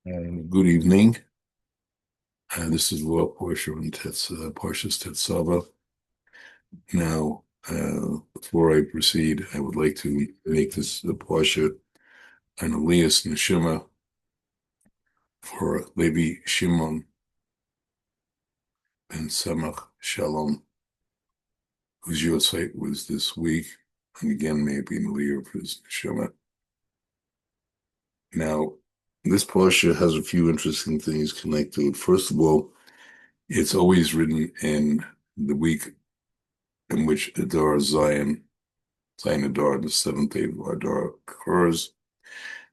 Good evening. This is Law Portia and Parshas Tetzaveh. Now, before I proceed, I would like to make this the Portia an Elias Neshama for Levi Shimon ben Samach Shalom, whose yahrzeit was this week, and again, maybe an Aliyah for his Neshama. Now, this Portia has a few interesting things connected to it. First of all, it's always written in the week in which Adar Zion Adar, the seventh day of Adar, occurs.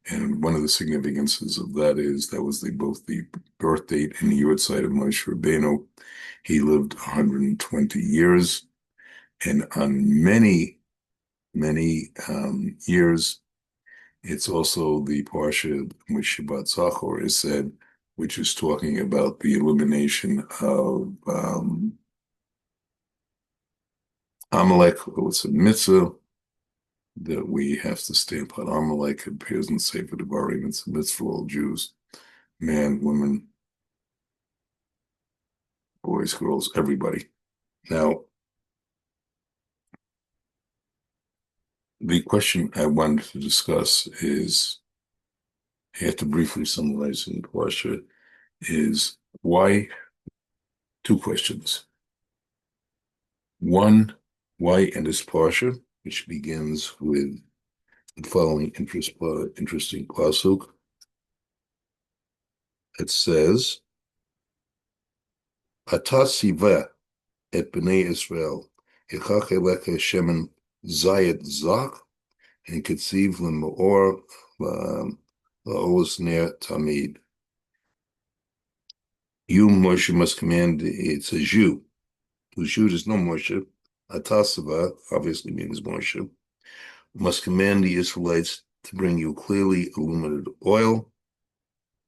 And one of the significances of that is that was both the birth date and the yahrzeit of Moshe Rabbeinu. He lived 120 years, and on many, many years, it's also the parsha in which Shabbat Zachor is said, which is talking about the elimination of Amalek. It's a mitzvah that we have to stamp on Amalek. It appears in Sefer Devarim. It's a mitzvah for all Jews, men, women, boys, girls, everybody. Now, the question I wanted to discuss is, I have to briefly summarize in the Parsha, is why, two questions. One, why in this Parsha, which begins with the following interesting pasuk. It says, Ata siva et bnei Israel, Yechach eleka shemen zayit zach, and ketziv l'meor la'olos ner tamid. You, Moshe, must command, it's a Jew. Whose Jew is no Moshe. Ata siva obviously means Moshe. Must command the Israelites to bring you clearly illuminated oil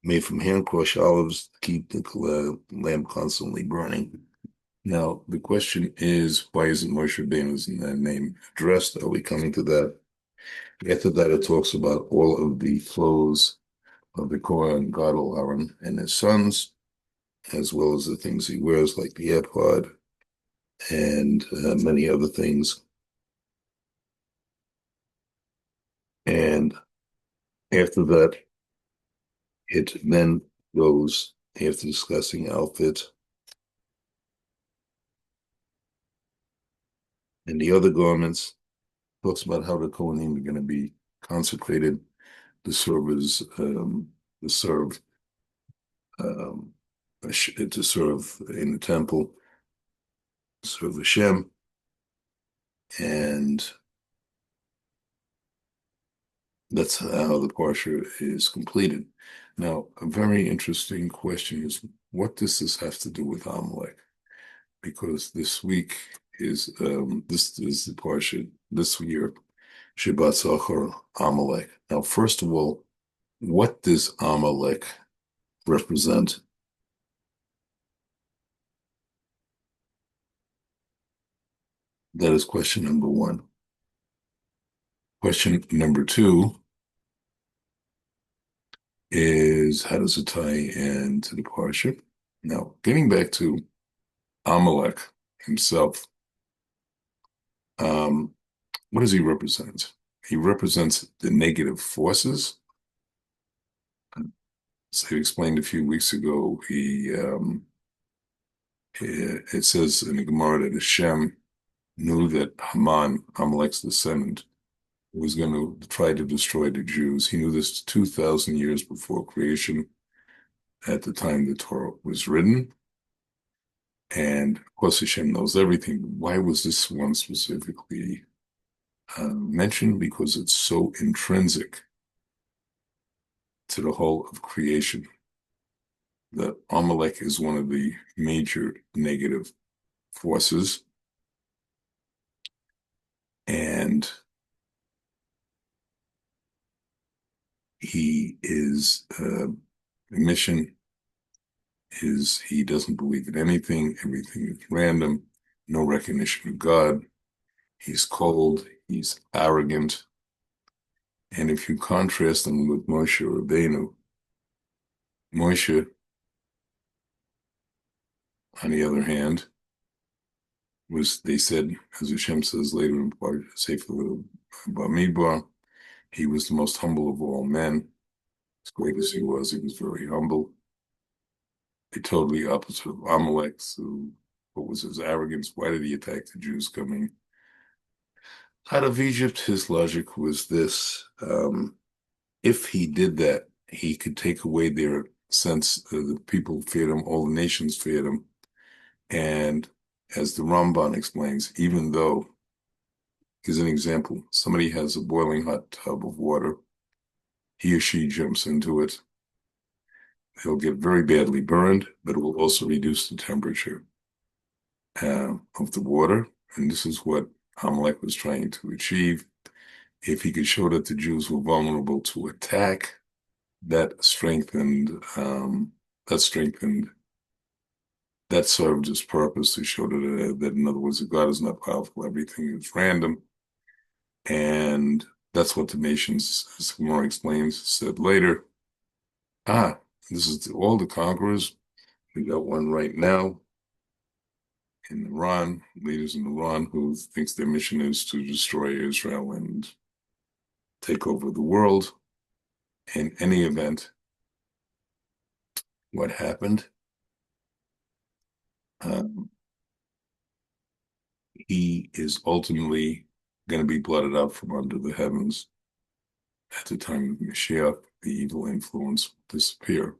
made from hand-crushed olives to keep the lamp constantly burning. Now, the question is, why isn't Moshe Rabbeinu's name addressed? Are we coming to that? After that, it talks about all of the clothes of the Kohen Gadol Aaron and his sons, as well as the things he wears, like the ephod and many other things. And after that, it then goes, after discussing outfit and the other garments, talks about how the Kohanim are going to be consecrated to serve as to serve in the temple, serve Hashem, and that's how the parsha is completed. Now, a very interesting question is, what does this have to do with Amalek? Because this week is this is the parsha this year, Shabbat Zachor Amalek. Now, first of all, what does Amalek represent? That is question number one. Question number two is, how does it tie into the parsha? Now, getting back to Amalek himself, what does he represent? He represents the negative forces. As I explained a few weeks ago, it says in the Gemara that Hashem knew that Haman, Amalek's descendant, was going to try to destroy the Jews. He knew this 2,000 years before creation, at the time the Torah was written. And of course, Hashem knows everything. Why was this one specifically mentioned? Because it's so intrinsic to the whole of creation that Amalek is one of the major negative forces. And his mission is he doesn't believe in anything. Everything is random, no recognition of God. He's cold, he's arrogant. And if you contrast him with Moshe Rabbeinu, Moshe, on the other hand, they said, as Hashem says later in Sefer Bamidbar, he was the most humble of all men. As great as he was very humble. A totally opposite of Amalek. So, what was his arrogance? Why did he attack the Jews coming out of Egypt? His logic was this: if he did that, he could take away their sense the people feared him, all the nations feared him. And as the Ramban explains, even though, here's an example, somebody has a boiling hot tub of water, he or she jumps into it, they'll get very badly burned, but it will also reduce the temperature of the water. And this is what Amalek was trying to achieve. If he could show that the Jews were vulnerable to attack, that strengthened, that served its purpose to show that in other words, that God is not powerful, everything is random. And that's what the nations, as Gemara explains, said later. This is all the conquerors. We got one right now in Iran, leaders in Iran who thinks their mission is to destroy Israel and take over the world. In any event, what happened? He is ultimately going to be blotted out from under the heavens. At the time of Mashiach, the evil influence will disappear.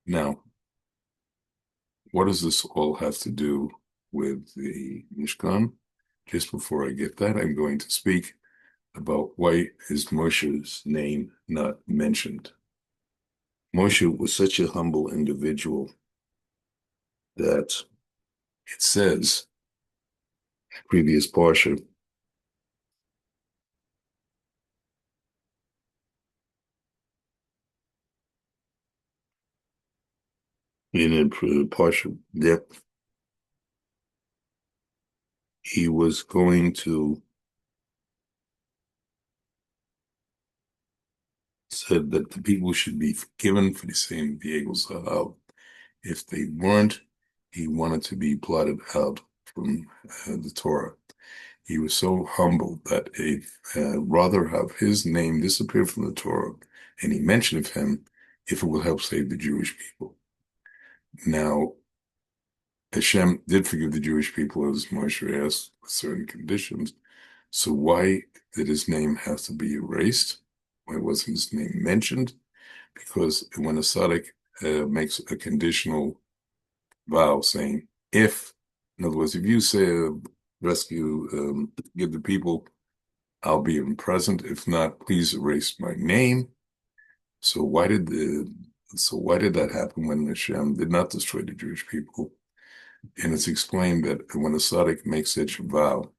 Now, what does this all have to do with the Mishkan? Just before I get that, I'm going to speak about why is Moshe's name not mentioned. Moshe was such a humble individual that it says, previous Parsha, in a Parsha depth, he was going to said that the people should be forgiven for the same Diego's Sahab. If they weren't, he wanted to be blotted out from the Torah. He was so humble that rather have his name disappear from the Torah, and he mentioned of him if it will help save the Jewish people. Now, Hashem did forgive the Jewish people, as Moshe asked, with certain conditions. So why did his name have to be erased? Why wasn't his name mentioned? Because when a tzaddik makes a conditional vow saying, if, in other words, if you say rescue, give the people, I'll be present. If not, please erase my name. So why did that happen when Hashem did not destroy the Jewish people? And it's explained that when a tzaddik makes such a vow,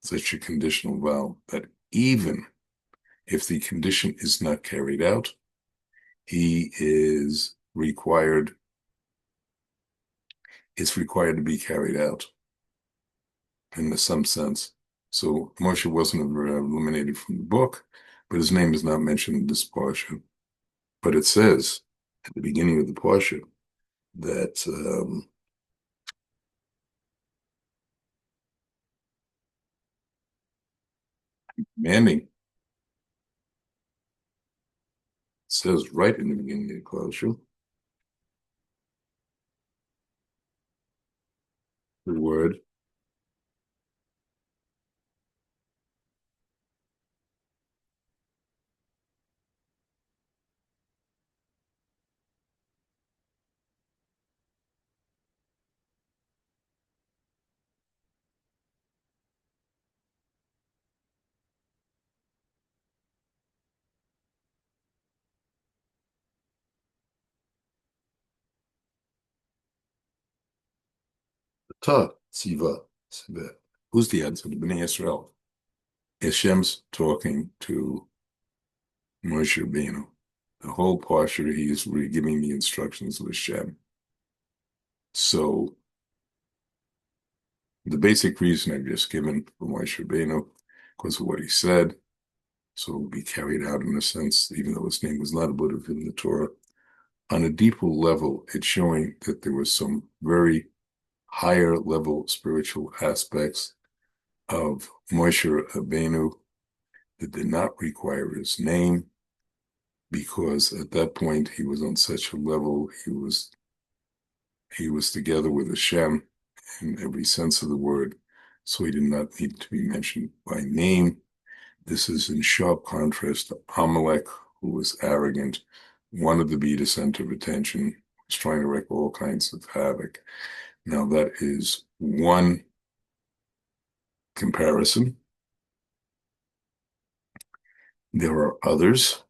such a conditional vow, that even if the condition is not carried out, he is required, it's required to be carried out in some sense. So Moshe wasn't eliminated from the book, but his name is not mentioned in this parsha. But it says at the beginning of the parsha that Manning says right in the beginning of the parsha, the word tצוה. Who's the answer to Bnei Israel? Hashem's talking to Moshe Rabbeinu. The whole parsha, he is giving the instructions of Hashem. So the basic reason I've just given for Moshe Rabbeinu, because of what he said, so it will be carried out in a sense, even though his name was not alluded in the Torah. on a deeper level, it's showing that there was some very higher level spiritual aspects of Moshe Rabbeinu that did not require his name, because at that point he was on such a level, he was together with Hashem in every sense of the word, so he did not need to be mentioned by name. This is in sharp contrast to Amalek, who was arrogant, wanted to be the center of attention, was trying to wreak all kinds of havoc. Now that is one comparison. There are others.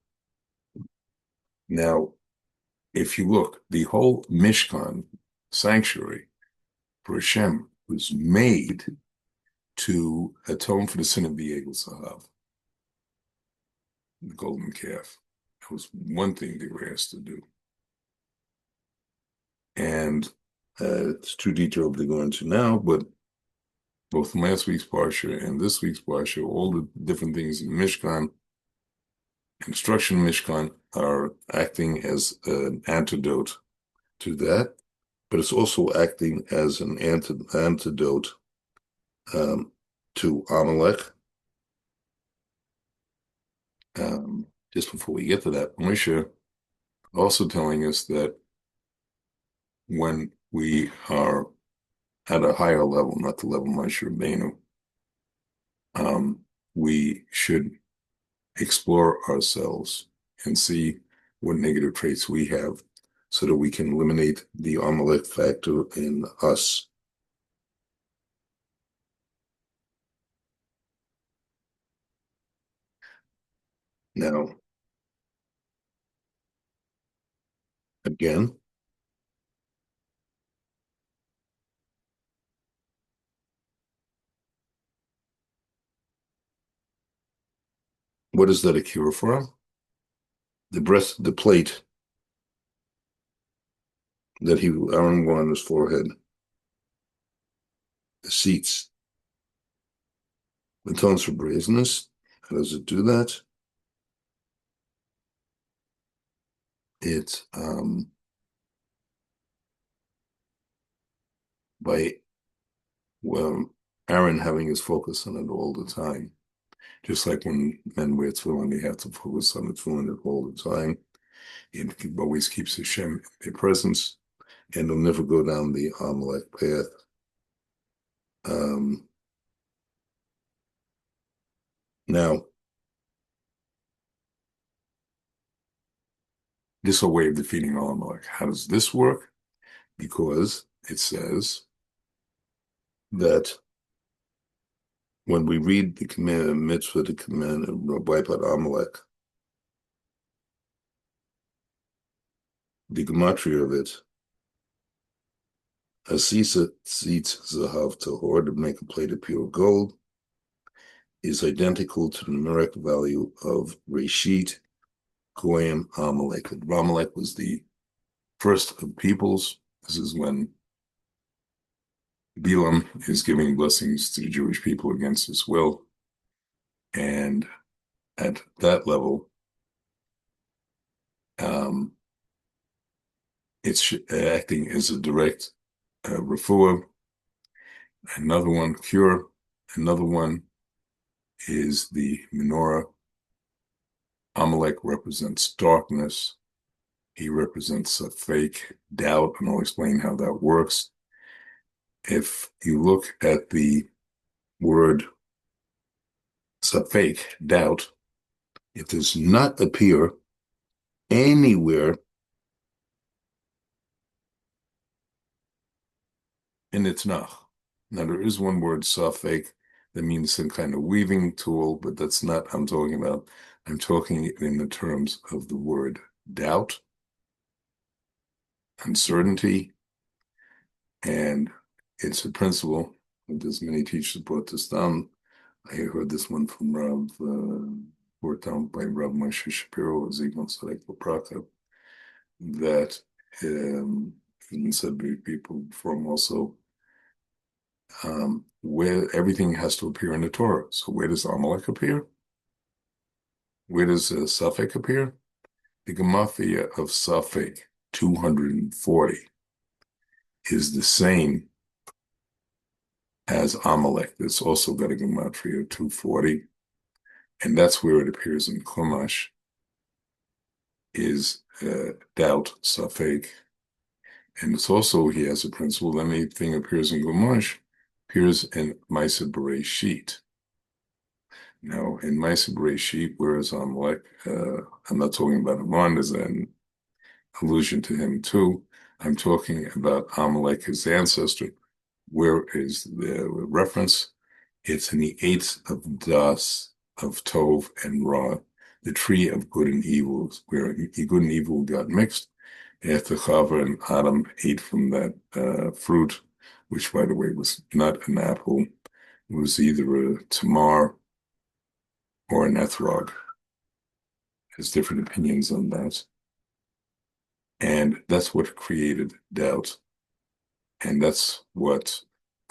Now, if you look, the whole Mishkan sanctuary for Hashem was made to atone for the sin of the Egel Zahav, the golden calf. That was one thing they were asked to do. And it's too detailed to go into now, but both last week's Parsha and this week's Parsha, all the different things in the Mishkan, construction Mishkan, are acting as an antidote to that, but it's also acting as an antidote to Amalek. Just before we get to that, Moshe also telling us that when we are at a higher level, not the level Moshe Rabbeinu, we should explore ourselves and see what negative traits we have so that we can eliminate the Amalek factor in us. Now, again, what is that a cure for? The plate that Aaron wore on his forehead, the seats, the tones for brazenness. How does it do that? It's by Aaron having his focus on it all the time. Just like when men wear tefillin, they have to focus on the tefillin all the time. It always keeps Hashem in their presence, and they'll never go down the Amalek path. Now, this is a way of defeating Amalek. How does this work? Because it says that when we read the command, mitzvah, the command of wipe out Amalek, the gematria of it, Asisa tzitz zahav tahor, to make a plate of pure gold, is identical to the numeric value of Reshit Goyim Amalek. Amalek was the first of peoples. This is when Bilam is giving blessings to the Jewish people against his will. And at that level, it's acting as a direct refuah. Another one, cure. Another one is the menorah. Amalek represents darkness. He represents a fake doubt, and I'll explain how that works. If you look at the word safek, doubt, it does not appear anywhere in its nach. Now, there is one word, safek, that means some kind of weaving tool, but that's not what I'm talking about. I'm talking in the terms of the word doubt, uncertainty, and it's a principle. There's many teachers brought this down. I heard this one from Rav, brought down by Rav Moshe Shapiro, Zigon Sadek Lapraka, that even said by people before him also, where everything has to appear in the Torah. So where does Amalek appear? Where does Safek appear? The gematria of Safek 240 is the same as Amalek. That's also got a gematria of 240. And that's where it appears in Chumash is doubt, safek. And it's also, he has a principle, anything appears in Chumash appears in Maaseh Bereshit. Now, in Maaseh Bereshit, whereas Amalek, I'm not talking about Aman, there's an allusion to him too. I'm talking about Amalek, his ancestor. Where is the reference? It's in the eighth of Das, of Tov and Ra, the tree of good and evil, where good and evil got mixed after Chava and Adam ate from that fruit, which, by the way, was not an apple. It was either a tamar or an ethrog. There's different opinions on that. And that's what created doubt. And that's what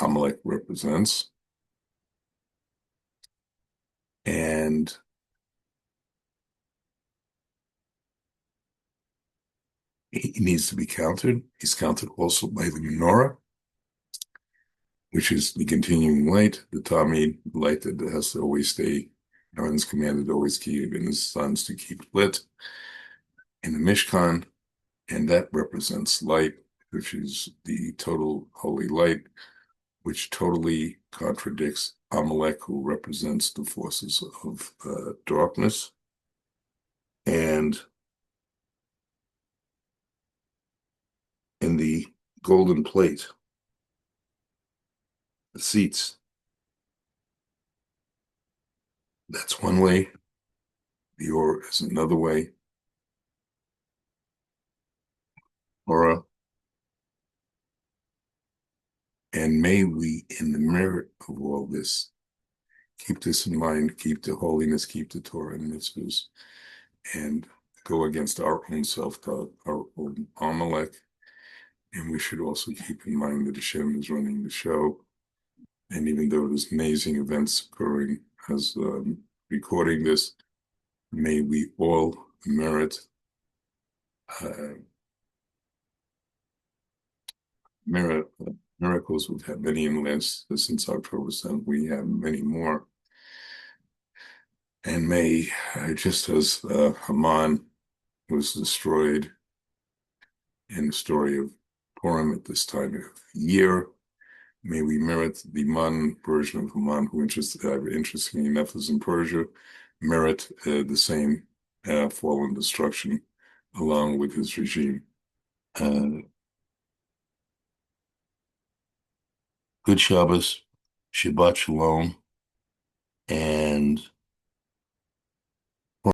Amalek represents. And he needs to be countered. He's countered also by the menorah, which is the continuing light, the Tamid, light that has to always stay. Aaron's commanded to always keep, and his sons to keep lit in the Mishkan, and that represents light, which is the total holy light, which totally contradicts Amalek, who represents the forces of darkness. And in the golden plate, the seats, that's one way. The Or is another way. Or, and may we, in the merit of all this, keep this in mind, keep the holiness, keep the Torah and mitzvahs, and go against our own self-doubt, our own Amalek. And we should also keep in mind that Hashem is running the show. And even though there's amazing events occurring as recording this, may we all merit miracles. We've had many in the last, since October 7th, we have many more. And may, just as Haman was destroyed in the story of Purim at this time of year, may we merit the modern version of Haman, who interestingly enough is in Persia, merit the same fall and destruction along with his regime. Good Shabbos, Shabbat Shalom, and